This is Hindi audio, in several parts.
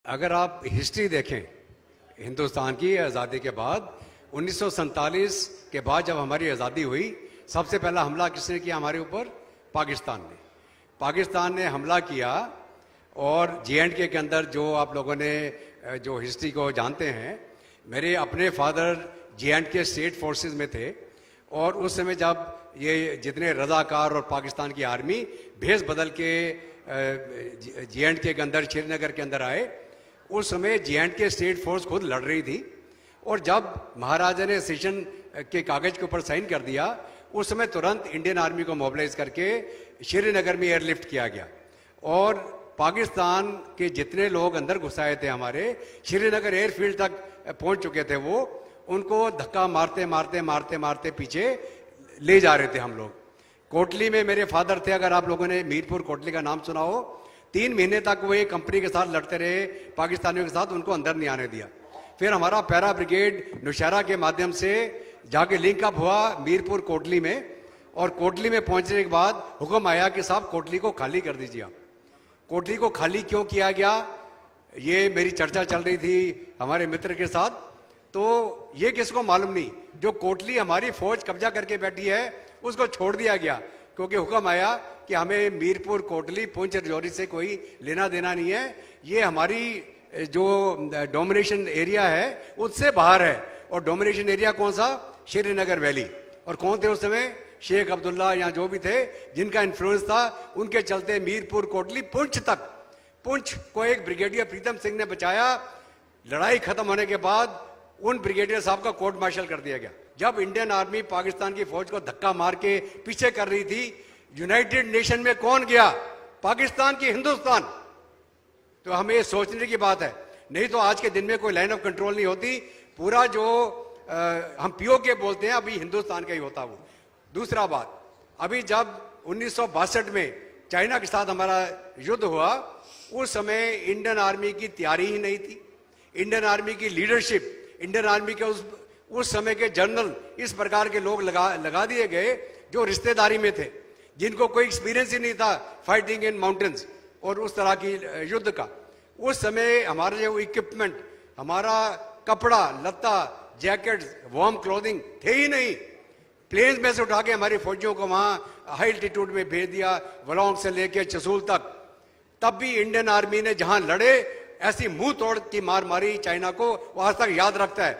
अगर आप हिस्ट्री देखें हिंदुस्तान की आज़ादी के बाद 1947 के बाद जब हमारी आज़ादी हुई, सबसे पहला हमला किसने किया हमारे ऊपर? पाकिस्तान ने हमला किया। और J&K के अंदर जो आप लोगों ने जो हिस्ट्री को जानते हैं, मेरे अपने फादर J&K स्टेट फोर्सेस में थे। और उस समय जब ये जितने रज़ाकार और पाकिस्तान की आर्मी भेस बदल के J&K के अंदर, श्रीनगर के अंदर आए, उस समय J&K स्टेट फोर्स खुद लड़ रही थी। और जब महाराजा ने सेशन के कागज के ऊपर साइन कर दिया, उस समय तुरंत इंडियन आर्मी को मोबिलाइज करके श्रीनगर में एयरलिफ्ट किया गया। और पाकिस्तान के जितने लोग अंदर घुसाए थे हमारे श्रीनगर एयरफील्ड तक पहुंच चुके थे, वो उनको धक्का मारते मारते मारते मारते पीछे ले जा रहे थे हम लोग। कोटली में मेरे फादर थे, अगर आप लोगों ने मीरपुर कोटली का नाम सुना हो, 3 महीने तक वो एक कंपनी के साथ लड़ते रहे पाकिस्तानियों के साथ, उनको अंदर नहीं आने दिया। फिर हमारा पैरा ब्रिगेड नौशहरा के माध्यम से जाके लिंक अप हुआ मीरपुर कोटली में। और कोटली में पहुंचने के बाद हुक्म आया कि साहब कोटली को खाली कर दीजिए। कोटली को खाली क्यों किया गया, ये मेरी चर्चा चल रही थी हमारे मित्र के साथ। तो ये किसको मालूम नहीं, जो कोटली हमारी फौज कब्जा करके बैठी है उसको छोड़ दिया गया, क्योंकि हुक्म आया कि हमें मीरपुर कोटली पुंछ रजौरी से कोई लेना देना नहीं है, ये हमारी जो डोमिनेशन एरिया है उससे बाहर है। और डोमिनेशन एरिया कौन सा? श्रीनगर वैली। और कौन थे उस समय? शेख अब्दुल्ला या जो भी थे जिनका इन्फ्लुएंस था, उनके चलते मीरपुर कोटली पुंछ तक, पुंछ को एक ब्रिगेडियर प्रीतम सिंह ने बचाया। लड़ाई खत्म होने के बाद उन ब्रिगेडियर साहब का कोर्ट मार्शल कर दिया गया। जब इंडियन आर्मी पाकिस्तान की फौज को धक्का मार के पीछे कर रही थी, यूनाइटेड नेशन में कौन गया? पाकिस्तान की हिंदुस्तान। तो हमें ये सोचने की बात है, नहीं तो आज के दिन में कोई लाइन ऑफ कंट्रोल नहीं होती। पूरा जो हम पीओके बोलते हैं, अभी हिंदुस्तान का ही होता वो। दूसरा बात, अभी जब 1962 में चाइना के साथ हमारा युद्ध हुआ, उस समय इंडियन आर्मी की तैयारी ही नहीं थी। इंडियन आर्मी की लीडरशिप, इंडियन आर्मी के उस समय के जनरल, इस प्रकार के लोग लगा दिए गए जो रिश्तेदारी में थे, जिनको कोई एक्सपीरियंस ही नहीं था फाइटिंग इन माउंटेन्स और उस तरह की युद्ध का। उस समय हमारा जो इक्विपमेंट, हमारा कपड़ा लत्ता, जैकेट, वार्म क्लोथिंग थे ही नहीं। प्लेन्स में से उठा के हमारी फौजियों को वहां हाई एल्टीट्यूड में भेज दिया, वलोंग से लेके चसूल तक। तब भी इंडियन आर्मी ने जहां लड़े, ऐसी मुंह तोड़ की मार मारी चाइना को, वो आज तक याद रखता है।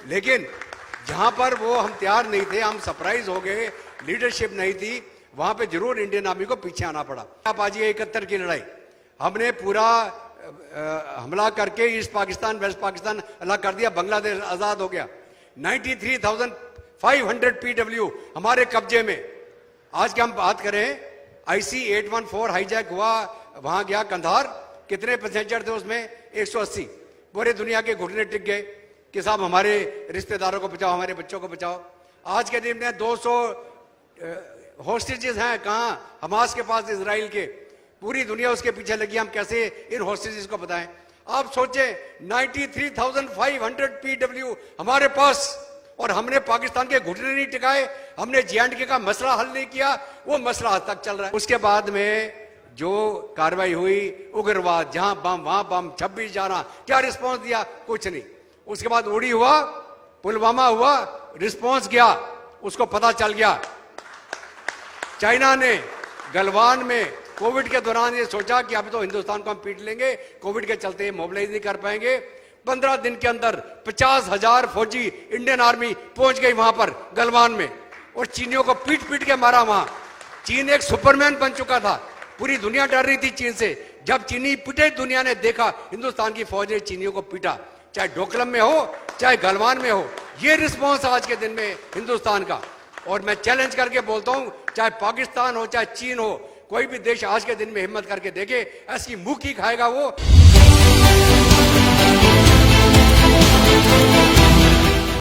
लेकिन जहां पर वो हम तैयार नहीं थे, हम सरप्राइज हो गए, लीडरशिप नहीं थी, वहां पे जरूर इंडियन आर्मी को पीछे आना पड़ा। आप आज ये 71 की लड़ाई हमने पूरा हमला करके ईस्ट पाकिस्तान वेस्ट पाकिस्तान अलग कर दिया, बांग्लादेश आजाद हो गया। 93,500 PW हमारे कब्जे में। आज की हम बात करें, IC-814 हाईजैक हुआ, वहां गया कंधार, कितने पैसेंजर थे उसमें? 180। पूरे दुनिया के घुटने टिक गए कि साहब हमारे रिश्तेदारों को बचाओ, हमारे बच्चों को बचाओ। आज के दिन में 200 हॉस्टेजेस हैं, कहाँ? हमास के पास, इजराइल के। पूरी दुनिया उसके पीछे लगी, हम कैसे इन हॉस्टेजेस को बताएं। आप सोचें, 93,500 PW हमारे पास, और हमने पाकिस्तान के घुटने नहीं टिकाए, हमने J&K का मसला हल नहीं किया, वो मसला आज तक चल रहा है। उसके बाद में जो कार्रवाई हुई, उग्रवाद, जहां बम वहां बम, 26 जाना, क्या रिस्पॉन्स दिया? कुछ नहीं। उसके बाद उड़ी हुआ, पुलवामा हुआ, रिस्पॉन्स गया, उसको पता चल गया। चाइना ने गलवान में कोविड के दौरान ये सोचा कि अब तो हिंदुस्तान को हम पीट लेंगे, कोविड के चलते मोबिलाइज नहीं कर पाएंगे। 15 दिन के अंदर 50,000 फौजी इंडियन आर्मी पहुंच गई वहां पर गलवान में, और चीनियों को पीट पीट के मारा वहां। चीन एक सुपरमैन बन चुका था, पूरी दुनिया डर रही थी चीन से। जब चीनी पिटे, दुनिया ने देखा हिंदुस्तान की फौज ने चीनियों को पीटा, चाहे डोकलम में हो चाहे गलवान में हो। ये रिस्पॉन्स आज के दिन में हिंदुस्तान का। और मैं चैलेंज करके बोलता हूं, चाहे पाकिस्तान हो चाहे चीन हो, कोई भी देश आज के दिन में हिम्मत करके देखे, ऐसी मुंह की खाएगा वो।